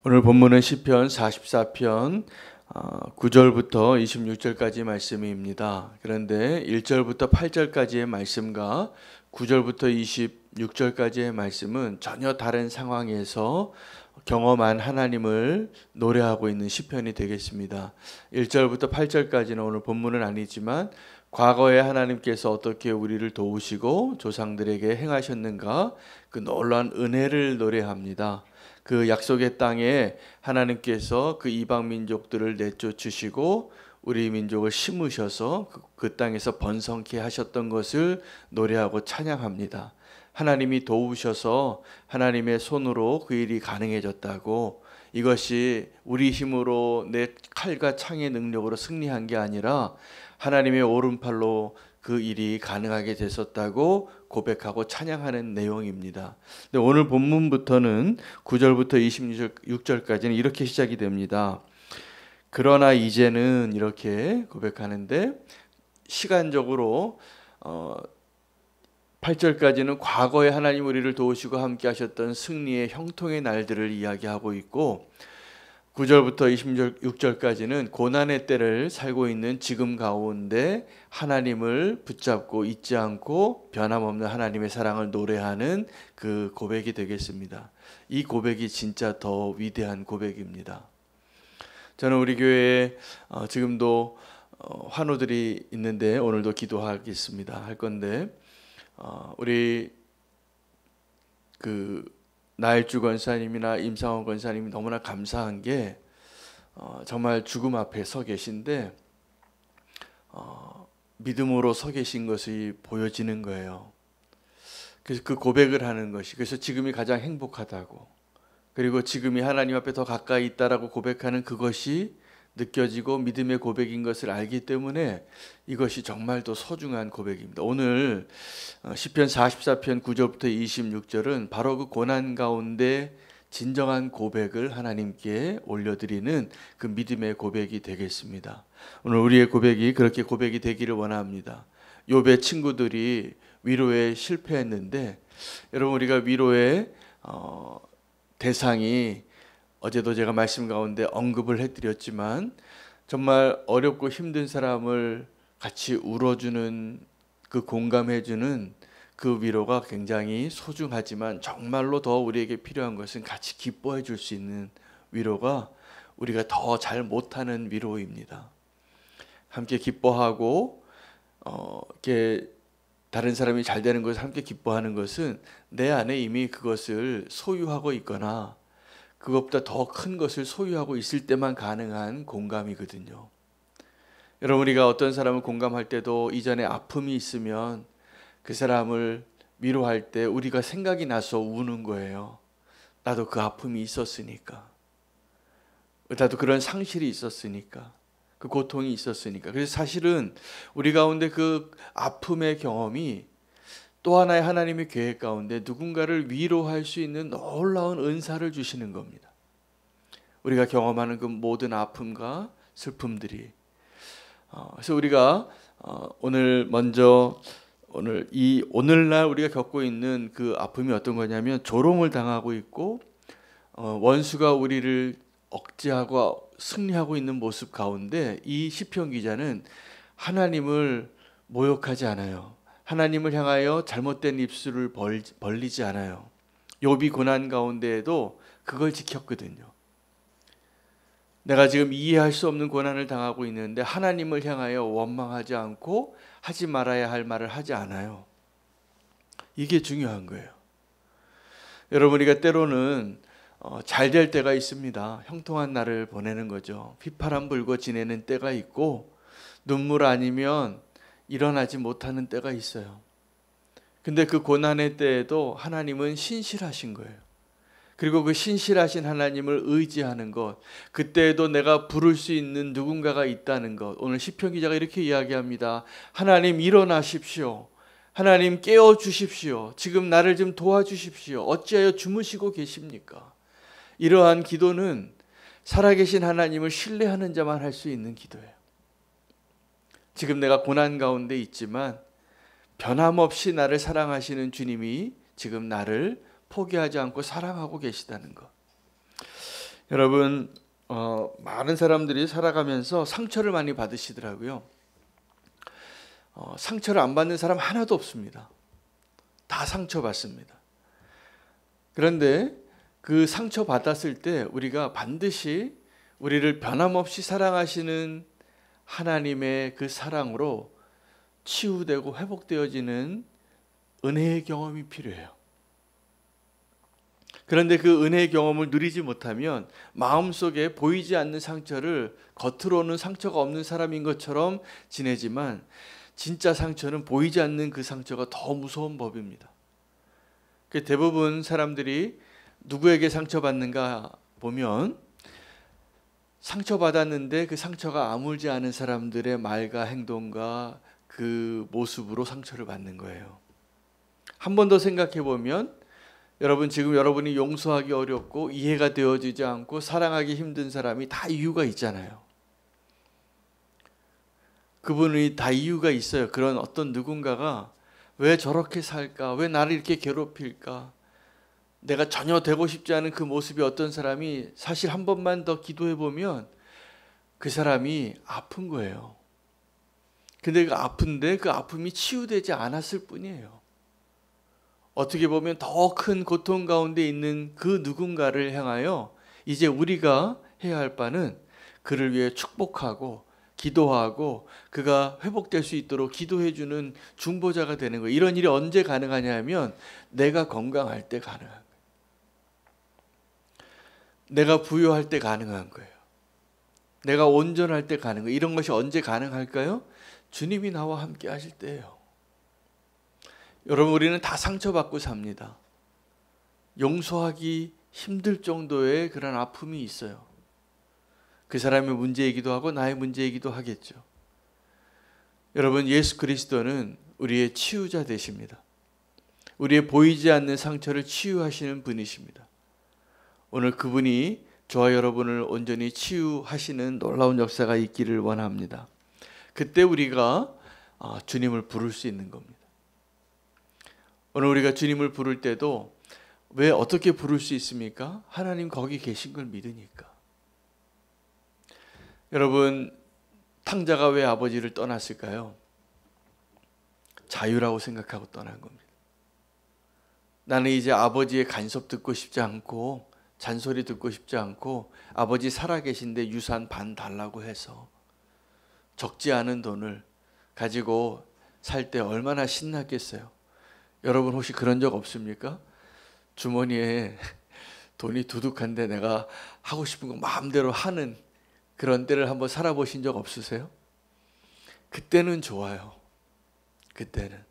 오늘 본문은 시편 44편 9절부터 26절까지 말씀입니다. 그런데 1절부터 8절까지의 말씀과 9절부터 26절까지의 말씀은 전혀 다른 상황에서 경험한 하나님을 노래하고 있는 시편이 되겠습니다. 1절부터 8절까지는 오늘 본문은 아니지만 과거에 하나님께서 어떻게 우리를 도우시고 조상들에게 행하셨는가 그 놀라운 은혜를 노래합니다. 그 약속의 땅에 하나님께서 그 이방 민족들을 내쫓으시고 우리 민족을 심으셔서 그 땅에서 번성케 하셨던 것을 노래하고 찬양합니다. 하나님이 도우셔서 하나님의 손으로 그 일이 가능해졌다고, 이것이 우리 힘으로 내 칼과 창의 능력으로 승리한 게 아니라 하나님의 오른팔로 그 일이 가능하게 됐었다고 고백하고 찬양하는 내용입니다. 근데 오늘 본문부터는 9절부터 26절까지는 이렇게 시작이 됩니다. 그러나 이제는 이렇게 고백하는데, 시간적으로 8절까지는 과거에 하나님 우리를 도우시고 함께 하셨던 승리의 형통의 날들을 이야기하고 있고, 9절부터 26절까지는 고난의 때를 살고 있는 지금 가운데 하나님을 붙잡고 잊지 않고 변함없는 하나님의 사랑을 노래하는 그 고백이 되겠습니다. 이 고백이 진짜 더 위대한 고백입니다. 저는 우리 교회에 지금도 환우들이 있는데 오늘도 기도하겠습니다. 할 건데 우리 나일주 권사님이나 임상원 권사님이 너무나 감사한 게 정말 죽음 앞에 서 계신데 믿음으로 서 계신 것이 보여지는 거예요. 그래서 그 고백을 하는 것이, 그래서 지금이 가장 행복하다고, 그리고 지금이 하나님 앞에 더 가까이 있다라고 고백하는 그것이 느껴지고 믿음의 고백인 것을 알기 때문에 이것이 정말 더 소중한 고백입니다. 오늘 시편 44편 9절부터 26절은 바로 그 고난 가운데 진정한 고백을 하나님께 올려드리는 그 믿음의 고백이 되겠습니다. 오늘 우리의 고백이 그렇게 고백이 되기를 원합니다. 욥의 친구들이 위로에 실패했는데, 여러분, 우리가 위로의 대상이 어제도 제가 말씀 가운데 언급을 해드렸지만, 정말 어렵고 힘든 사람을 같이 울어주는, 그 공감해주는 그 위로가 굉장히 소중하지만 정말로 더 우리에게 필요한 것은 같이 기뻐해 줄 수 있는 위로가 우리가 더 잘 못하는 위로입니다. 함께 기뻐하고 이렇게 다른 사람이 잘 되는 것을 함께 기뻐하는 것은 내 안에 이미 그것을 소유하고 있거나 그것보다 더 큰 것을 소유하고 있을 때만 가능한 공감이거든요. 여러분, 우리가 어떤 사람을 공감할 때도 이전에 아픔이 있으면 그 사람을 위로할 때 우리가 생각이 나서 우는 거예요. 나도 그 아픔이 있었으니까, 나도 그런 상실이 있었으니까, 그 고통이 있었으니까. 그래서 사실은 우리 가운데 그 아픔의 경험이 또 하나의 하나님의 계획 가운데 누군가를 위로할 수 있는 놀라운 은사를 주시는 겁니다. 우리가 경험하는 그 모든 아픔과 슬픔들이. 그래서 우리가 오늘 먼저 오늘날 우리가 겪고 있는 그 아픔이 어떤 거냐면, 조롱을 당하고 있고 원수가 우리를 억제하고 승리하고 있는 모습 가운데 이 시편 기자는 하나님을 모욕하지 않아요. 하나님을 향하여 잘못된 입술을 벌리지 않아요. 욥이 고난 가운데에도 그걸 지켰거든요. 내가 지금 이해할 수 없는 고난을 당하고 있는데 하나님을 향하여 원망하지 않고 하지 말아야 할 말을 하지 않아요. 이게 중요한 거예요. 여러분, 우리가 때로는 잘 될 때가 있습니다. 형통한 날을 보내는 거죠. 휘파람 불고 지내는 때가 있고, 눈물 아니면 일어나지 못하는 때가 있어요. 근데 그 고난의 때에도 하나님은 신실하신 거예요. 그리고 그 신실하신 하나님을 의지하는 것, 그때에도 내가 부를 수 있는 누군가가 있다는 것. 오늘 시편 기자가 이렇게 이야기합니다. 하나님, 일어나십시오. 하나님, 깨워주십시오. 지금 나를 좀 도와주십시오. 어찌하여 주무시고 계십니까? 이러한 기도는 살아계신 하나님을 신뢰하는 자만 할 수 있는 기도예요. 지금 내가 고난 가운데 있지만 변함없이 나를 사랑하시는 주님이 지금 나를 포기하지 않고 사랑하고 계시다는 것. 여러분, 많은 사람들이 살아가면서 상처를 많이 받으시더라고요. 상처를 안 받는 사람 하나도 없습니다. 다 상처받습니다. 그런데 그 상처 받았을 때 우리가 반드시 우리를 변함없이 사랑하시는 하나님의 그 사랑으로 치유되고 회복되어지는 은혜의 경험이 필요해요. 그런데 그 은혜의 경험을 누리지 못하면 마음속에 보이지 않는 상처를 겉으로는 상처가 없는 사람인 것처럼 지내지만 진짜 상처는 보이지 않는 그 상처가 더 무서운 법입니다. 대부분 사람들이 누구에게 상처받는가 보면 상처받았는데 그 상처가 아물지 않은 사람들의 말과 행동과 그 모습으로 상처를 받는 거예요. 한 번 더 생각해 보면 여러분, 지금 여러분이 용서하기 어렵고 이해가 되어지지 않고 사랑하기 힘든 사람이 다 이유가 있잖아요. 그분이 다 이유가 있어요. 그런 어떤 누군가가 왜 저렇게 살까? 왜 나를 이렇게 괴롭힐까? 내가 전혀 되고 싶지 않은 그 모습이 어떤 사람이 사실 한 번만 더 기도해 보면 그 사람이 아픈 거예요. 근데 그 아픈데 그 아픔이 치유되지 않았을 뿐이에요. 어떻게 보면 더 큰 고통 가운데 있는 그 누군가를 향하여 이제 우리가 해야 할 바는 그를 위해 축복하고 기도하고 그가 회복될 수 있도록 기도해주는 중보자가 되는 거예요. 이런 일이 언제 가능하냐면 내가 건강할 때 가능한 거예요. 내가 부유할 때 가능한 거예요. 내가 온전할 때 가능한 거예요. 이런 것이 언제 가능할까요? 주님이 나와 함께 하실 때예요. 여러분, 우리는 다 상처받고 삽니다. 용서하기 힘들 정도의 그런 아픔이 있어요. 그 사람의 문제이기도 하고 나의 문제이기도 하겠죠. 여러분, 예수 그리스도는 우리의 치유자 되십니다. 우리의 보이지 않는 상처를 치유하시는 분이십니다. 오늘 그분이 저와 여러분을 온전히 치유하시는 놀라운 역사가 있기를 원합니다. 그때 우리가 주님을 부를 수 있는 겁니다. 오늘 우리가 주님을 부를 때도 왜 어떻게 부를 수 있습니까? 하나님 거기 계신 걸 믿으니까. 여러분, 탕자가 왜 아버지를 떠났을까요? 자유라고 생각하고 떠난 겁니다. 나는 이제 아버지의 간섭 듣고 싶지 않고 잔소리 듣고 싶지 않고 아버지 살아계신데 유산 반 달라고 해서 적지 않은 돈을 가지고 살 때 얼마나 신났겠어요. 여러분 혹시 그런 적 없습니까? 주머니에 돈이 두둑한데 내가 하고 싶은 거 마음대로 하는 그런 때를 한번 살아보신 적 없으세요? 그때는 좋아요. 그때는.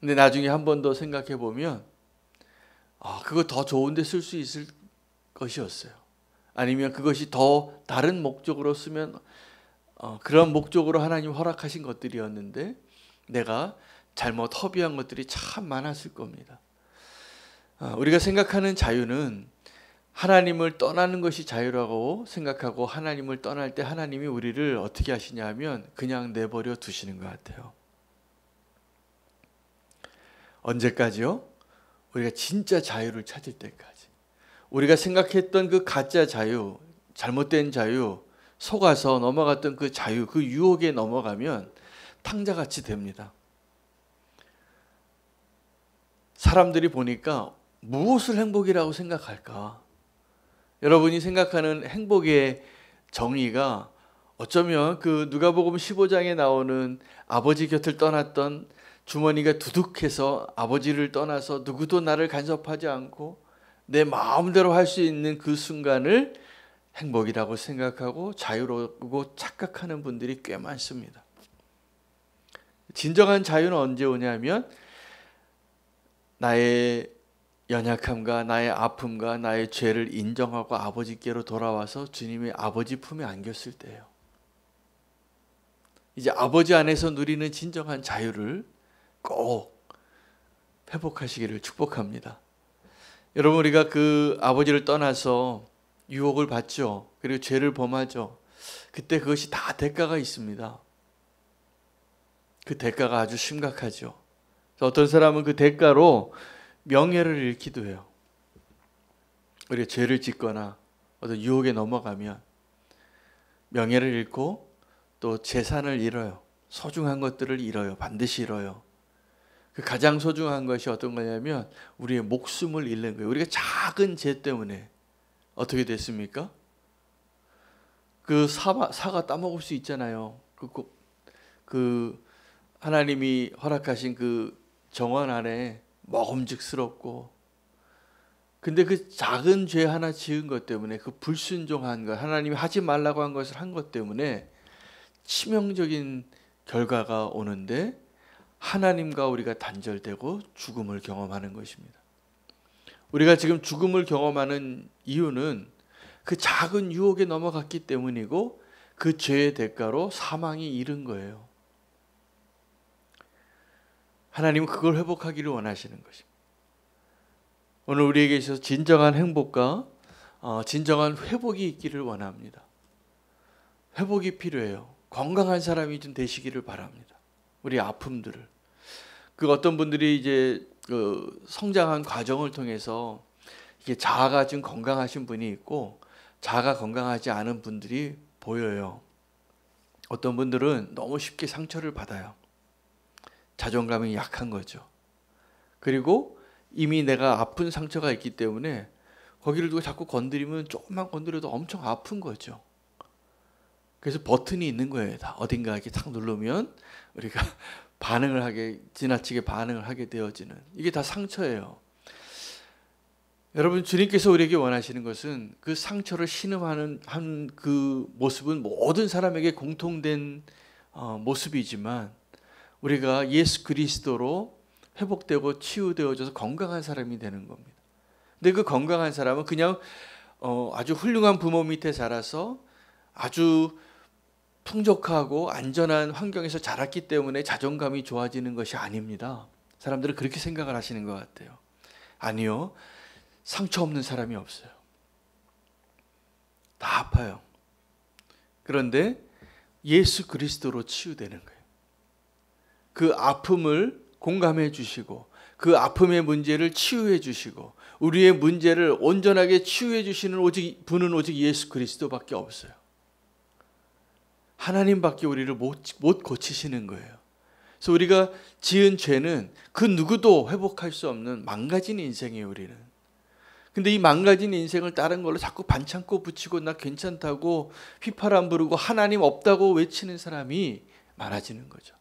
근데 나중에 한 번 더 생각해 보면 그거 더 좋은 데 쓸 수 있을 것이었어요. 아니면 그것이 더 다른 목적으로 쓰면 그런 목적으로 하나님 허락하신 것들이었는데 내가 잘못 허비한 것들이 참 많았을 겁니다. 우리가 생각하는 자유는 하나님을 떠나는 것이 자유라고 생각하고 하나님을 떠날 때 하나님이 우리를 어떻게 하시냐 하면 그냥 내버려 두시는 것 같아요. 언제까지요? 우리가 진짜 자유를 찾을 때까지. 우리가 생각했던 그 가짜 자유, 잘못된 자유, 속아서 넘어갔던 그 자유, 그 유혹에 넘어가면 탕자같이 됩니다. 사람들이 보니까 무엇을 행복이라고 생각할까? 여러분이 생각하는 행복의 정의가 어쩌면 그 누가복음 15장에 나오는 아버지 곁을 떠났던 주머니가 두둑해서 아버지를 떠나서 누구도 나를 간섭하지 않고 내 마음대로 할 수 있는 그 순간을 행복이라고 생각하고 자유롭고 착각하는 분들이 꽤 많습니다. 진정한 자유는 언제 오냐면 나의 연약함과 나의 아픔과 나의 죄를 인정하고 아버지께로 돌아와서 주님의 아버지 품에 안겼을 때예요. 이제 아버지 안에서 누리는 진정한 자유를 꼭 회복하시기를 축복합니다. 여러분, 우리가 그 아버지를 떠나서 유혹을 받죠. 그리고 죄를 범하죠. 그때 그것이 다 대가가 있습니다. 그 대가가 아주 심각하죠. 어떤 사람은 그 대가로 명예를 잃기도 해요. 우리가 죄를 짓거나 어떤 유혹에 넘어가면 명예를 잃고 또 재산을 잃어요. 소중한 것들을 잃어요. 반드시 잃어요. 그 가장 소중한 것이 어떤 거냐면 우리의 목숨을 잃는 거예요. 우리가 작은 죄 때문에 어떻게 됐습니까? 그 사과 따먹을 수 있잖아요. 그 하나님이 허락하신 그 정원 안에 먹음직스럽고, 근데 그 작은 죄 하나 지은 것 때문에, 그 불순종한 것, 하나님이 하지 말라고 한 것을 한 것 때문에 치명적인 결과가 오는데 하나님과 우리가 단절되고 죽음을 경험하는 것입니다. 우리가 지금 죽음을 경험하는 이유는 그 작은 유혹에 넘어갔기 때문이고 그 죄의 대가로 사망이 이른 거예요. 하나님은 그걸 회복하기를 원하시는 것입니다. 오늘 우리에게 있어서 진정한 행복과 진정한 회복이 있기를 원합니다. 회복이 필요해요. 건강한 사람이 좀 되시기를 바랍니다. 우리 아픔들을. 그 어떤 분들이 이제 그 성장한 과정을 통해서 이게 자아가 좀 건강하신 분이 있고 자아가 건강하지 않은 분들이 보여요. 어떤 분들은 너무 쉽게 상처를 받아요. 자존감이 약한 거죠. 그리고 이미 내가 아픈 상처가 있기 때문에 거기를 두고 자꾸 건드리면 조금만 건드려도 엄청 아픈 거죠. 그래서 버튼이 있는 거예요. 다 어딘가 이렇게 탁 누르면 우리가 지나치게 반응을 하게 되어지는, 이게 다 상처예요. 여러분, 주님께서 우리에게 원하시는 것은 그 상처를 신음하는 그 모습은 모든 사람에게 공통된 모습이지만 우리가 예수 그리스도로 회복되고 치유되어져서 건강한 사람이 되는 겁니다. 근데 그 건강한 사람은 그냥 아주 훌륭한 부모 밑에 자라서 아주 풍족하고 안전한 환경에서 자랐기 때문에 자존감이 좋아지는 것이 아닙니다. 사람들은 그렇게 생각을 하시는 것 같아요. 아니요. 상처 없는 사람이 없어요. 다 아파요. 그런데 예수 그리스도로 치유되는 거예요. 그 아픔을 공감해 주시고 그 아픔의 문제를 치유해 주시고 우리의 문제를 온전하게 치유해 주시는 분은 오직 예수 그리스도밖에 없어요. 하나님밖에 우리를 못 고치시는 거예요. 그래서 우리가 지은 죄는 그 누구도 회복할 수 없는 망가진 인생이에요, 우리는. 근데 이 망가진 인생을 다른 걸로 자꾸 반창고 붙이고 나 괜찮다고 휘파람 부르고 하나님 없다고 외치는 사람이 많아지는 거죠.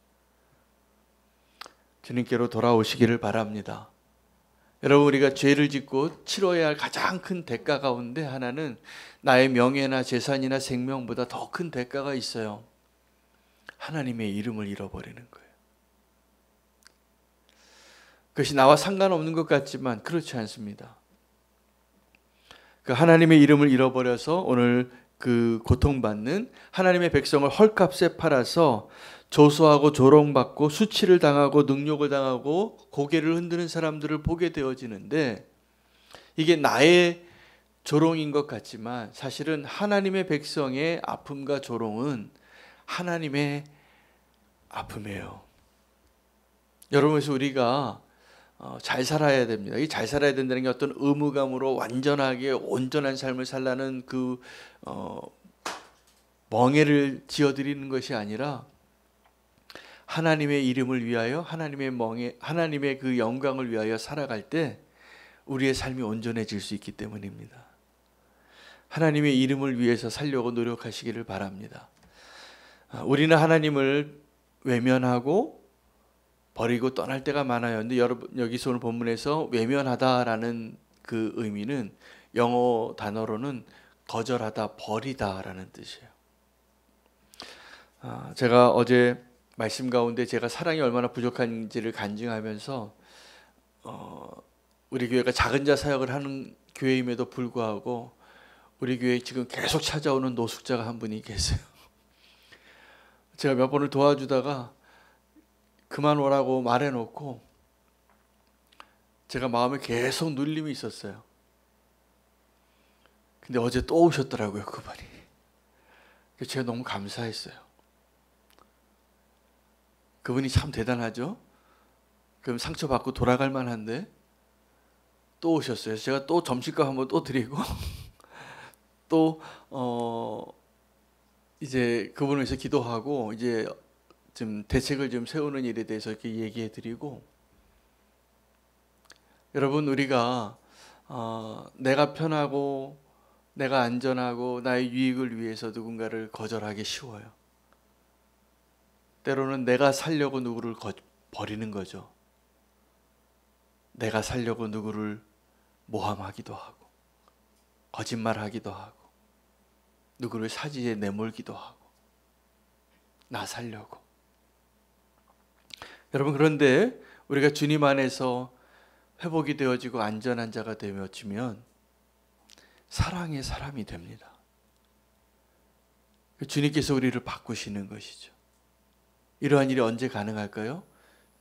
주님께로 돌아오시기를 바랍니다. 여러분, 우리가 죄를 짓고 치러야 할 가장 큰 대가 가운데 하나는 나의 명예나 재산이나 생명보다 더 큰 대가가 있어요. 하나님의 이름을 잃어버리는 거예요. 그것이 나와 상관없는 것 같지만 그렇지 않습니다. 그 하나님의 이름을 잃어버려서 오늘 그 고통받는 하나님의 백성을 헐값에 팔아서 조소하고 조롱받고 수치를 당하고 능욕을 당하고 고개를 흔드는 사람들을 보게 되어지는데, 이게 나의 조롱인 것 같지만 사실은 하나님의 백성의 아픔과 조롱은 하나님의 아픔이에요. 여러분, 그래서 우리가 잘 살아야 됩니다. 이 잘 살아야 된다는 게 어떤 의무감으로 완전하게 온전한 삶을 살라는 그 멍에를 지어드리는 것이 아니라 하나님의 이름을 위하여 하나님의 그 영광을 위하여 살아갈 때 우리의 삶이 온전해질 수 있기 때문입니다. 하나님의 이름을 위해서 살려고 노력하시기를 바랍니다. 우리는 하나님을 외면하고 버리고 떠날 때가 많아요. 근데 여러분, 여기서 오늘 본문에서 외면하다라는 그 의미는 영어 단어로는 거절하다, 버리다라는 뜻이에요. 제가 어제 말씀 가운데 제가 사랑이 얼마나 부족한지를 간증하면서 우리 교회가 작은 자 사역을 하는 교회임에도 불구하고 우리 교회에 지금 계속 찾아오는 노숙자가 한 분이 계세요. 제가 몇 번을 도와주다가 그만 오라고 말해놓고 제가 마음에 계속 눌림이 있었어요. 근데 어제 또 오셨더라고요, 그분이. 제가 너무 감사했어요. 그분이 참 대단하죠. 그럼 상처받고 돌아갈 만한데 또 오셨어요. 제가 또 점심값 한번 또 드리고 또 이제 그분을 위해서 기도하고 이제 좀 대책을 좀 세우는 일에 대해서 이렇게 얘기해 드리고, 여러분 우리가 내가 편하고 내가 안전하고 나의 유익을 위해서 누군가를 거절하기 쉬워요. 때로는 내가 살려고 누구를 버리는 거죠. 내가 살려고 누구를 모함하기도 하고 거짓말하기도 하고 누구를 사지에 내몰기도 하고 나 살려고. 여러분, 그런데 우리가 주님 안에서 회복이 되어지고 안전한 자가 되어지면 사랑의 사람이 됩니다. 주님께서 우리를 바꾸시는 것이죠. 이러한 일이 언제 가능할까요?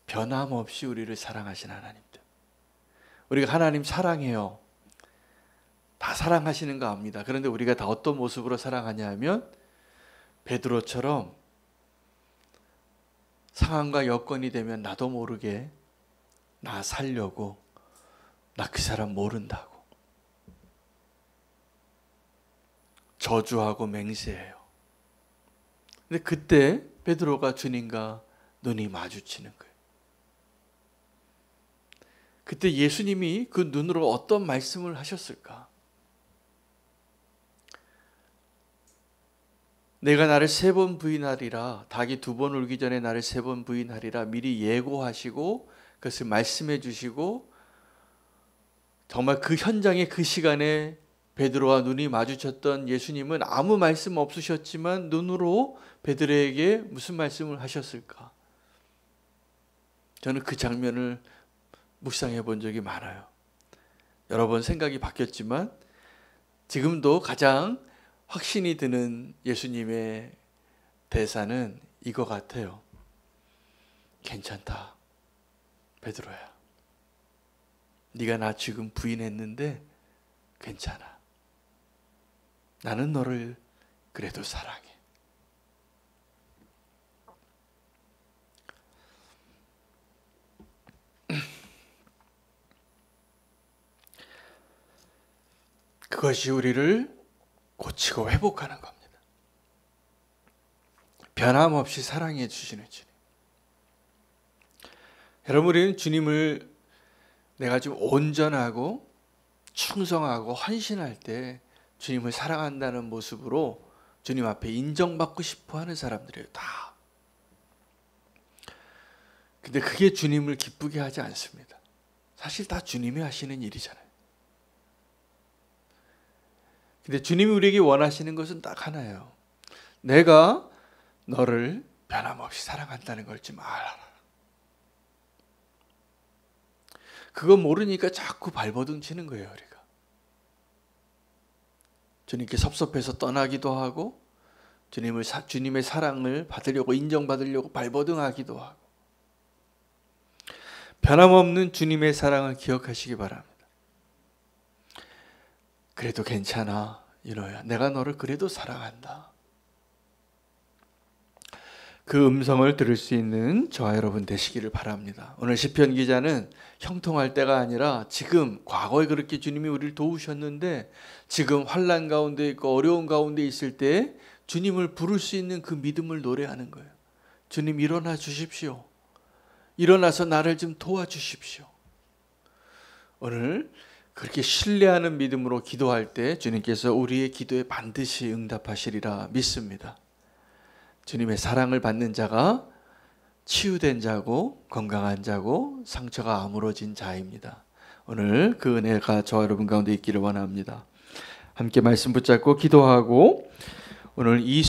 변함없이 우리를 사랑하신 하나님들. 우리가 하나님 사랑해요. 다 사랑하시는 거 압니다. 그런데 우리가 다 어떤 모습으로 사랑하냐 하면 베드로처럼 상황과 여건이 되면 나도 모르게 나 살려고, 나 그 사람 모른다고 저주하고 맹세해요. 근데 그때 베드로가 주님과 눈이 마주치는 거예요. 그때 예수님이 그 눈으로 어떤 말씀을 하셨을까? 내가 나를 3번 부인하리라, 닭이 2번 울기 전에 나를 3번 부인하리라 미리 예고하시고 그것을 말씀해 주시고, 정말 그 현장에 그 시간에 베드로와 눈이 마주쳤던 예수님은 아무 말씀 없으셨지만 눈으로 베드로에게 무슨 말씀을 하셨을까? 저는 그 장면을 묵상해 본 적이 많아요. 여러 번 생각이 바뀌었지만 지금도 가장 확신이 드는 예수님의 대사는 이거 같아요. 괜찮다, 베드로야. 네가 나 지금 부인했는데 괜찮아. 나는 너를 그래도 사랑해. 그것이 우리를 고치고 회복하는 겁니다. 변함없이 사랑해 주시는 주님. 여러분, 우리는 주님을 내가 좀 온전하고 충성하고 헌신할 때 주님을 사랑한다는 모습으로 주님 앞에 인정받고 싶어 하는 사람들이에요, 다. 근데 그게 주님을 기쁘게 하지 않습니다. 사실 다 주님이 하시는 일이잖아요. 근데 주님이 우리에게 원하시는 것은 딱 하나예요. 내가 너를 변함없이 사랑한다는 걸 좀 알아라. 그거 모르니까 자꾸 발버둥 치는 거예요, 우리가. 주님께 섭섭해서 떠나기도 하고 주님의 사랑을 받으려고, 인정받으려고 발버둥하기도 하고. 변함없는 주님의 사랑을 기억하시기 바랍니다. 그래도 괜찮아, 이노야. 내가 너를 그래도 사랑한다. 그 음성을 들을 수 있는 저와 여러분 되시기를 바랍니다. 오늘 시편 기자는 형통할 때가 아니라 지금, 과거에 그렇게 주님이 우리를 도우셨는데 지금 환난 가운데 있고 어려운 가운데 있을 때 주님을 부를 수 있는 그 믿음을 노래하는 거예요. 주님, 일어나 주십시오. 일어나서 나를 좀 도와주십시오. 오늘 그렇게 신뢰하는 믿음으로 기도할 때 주님께서 우리의 기도에 반드시 응답하시리라 믿습니다. 주님의 사랑을 받는 자가 치유된 자고 건강한 자고 상처가 아물어진 자입니다. 오늘 그 은혜가 저와 여러분 가운데 있기를 원합니다. 함께 말씀 붙잡고 기도하고 오늘 이